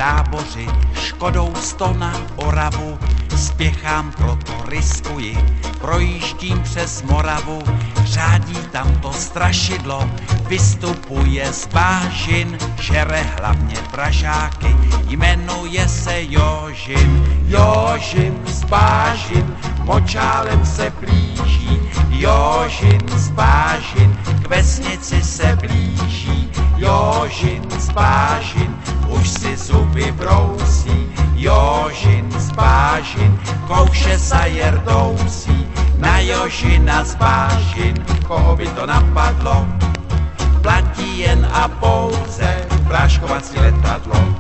táboři, Škodou 100 na Oravu, spěchám, proto riskuji, projíždím přes Moravu, řádí tam to strašidlo, vystupuje z bažin, žere hlavně pražáky, jmenuje se Jožin. Jožin z bažin, močálem se blíží, Jožin z bažin, k vesnici se blíží, Jožin z bažin, už si zuby brousí, Jožin z bažin, kouše sajer dousí, na Jožina z bažin, koho by to napadlo, platí jen a pouze práškovací letadlo.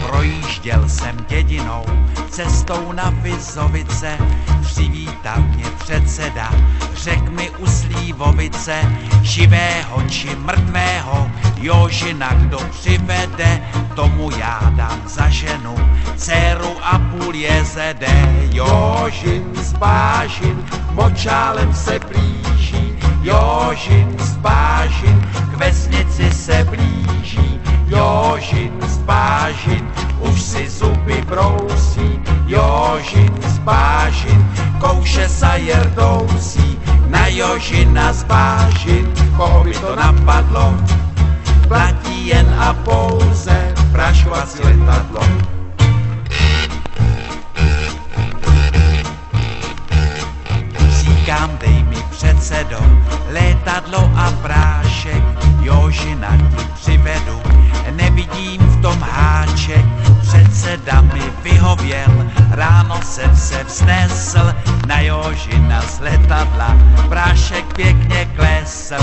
Projížděl jsem dědinou, cestou na Vizovice, přivítal mě předseda, řek mi u Slívovice, živého či mrtvého, Jožina kdo přivede, tomu já dám za ženu, dceru a půl jezede. Jožin z bažin, močálem se blíží, Jožin z bažin, k vesnici se blíží, Jožin z bažin, už si zuby brousí, Jožin z bažin, kouše sajer dousí, na Jožina z bažin, koho by to napadlo, platí jen a pouze práškovací letadlo. Říkám, dej mi předsedo, létadlo a prášek, Jožina ti přivedu, nevidím v tom háček, předseda mi vyhověl, ráno jsem se vznesl, na Jožina z letadla, prášek pěkně klesl.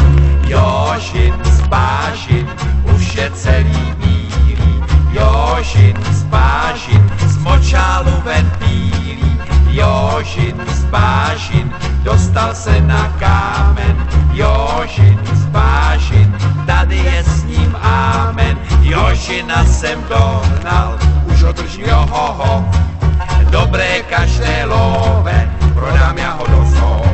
Jožin z bažin, už je celý bílý, Jožin z bažin, z močálu ven bílý, Jožin z bažin, dostal se na kámen, Jožin z bažin, tady je s ním amen, Jožina jsem dohnal, už ho držím johoho, dobré každé love, prodám já ho do zoo.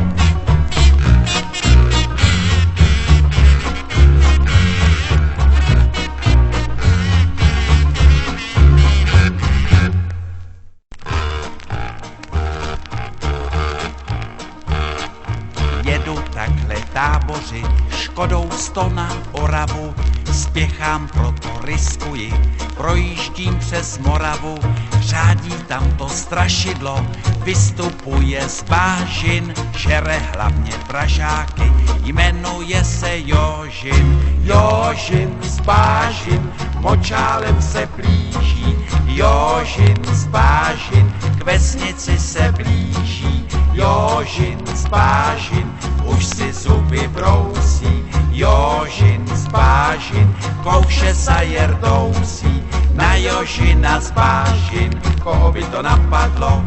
Jedu takhle táboři, Škodou 100 na Oravu, spěchám, proto riskuji, projíždím přes Moravu, řádí tam to strašidlo, vystupuje z bažin, žere hlavně pražáky, jmenuje se Jožin. Jožin z bažin, močálem se blíží, Jožin z bažin, k vesnici se blíží, Jožin z bažin, už si zuby brousí, Jožin z bažin, kouše sajer dousí, na Jožina z bažin, koho by to napadlo,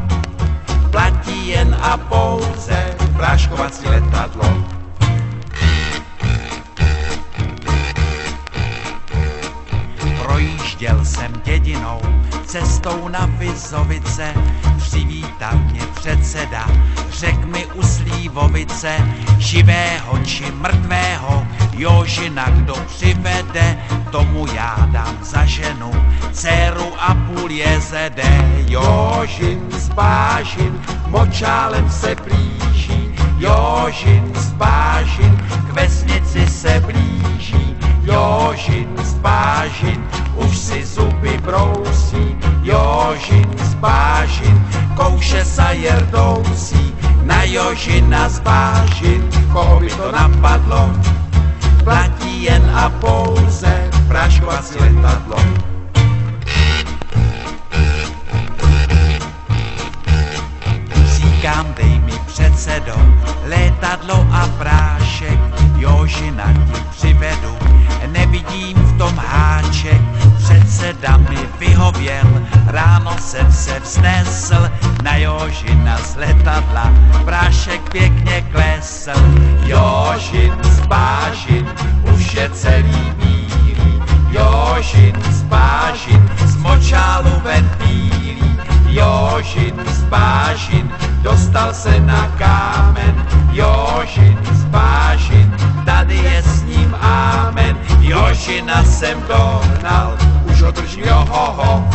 platí jen a pouze práškovací letadlo. Projížděl jsem dědinou, cestou na Vizovice, přivítal mě předseda, řek mi u Slívovice, živého či mrtvého, Jožina kdo přivede, tomu já dám za ženu, dceru a půl jezede. Jožin z bažin, močálem se blíží, Jožin z bažin, k vesnici se blíží, Jožin z bažin, už si zuby brousí, Jožin z bažin, kouše sajer dousí, na Jožina z bažin, koho by to napadlo, platí jen a pouze práškovací letadlo. Říkám, dej mi předsedo, létadlo a prášek, Jožina ti přivedu, nevidím v tom háček, předseda mi vyhověl, ráno jsem se vznesl, na Jožina z letadla, prášek pěkně klesl. Jožin z bažin, už je celý bílý, Jožin z bažin, z močálu ven bílý, Jožin z bažin, dostal se na kámen, Jožin z bažin, tady je s ním jsem dohnal, už ho držím, jo ho ho.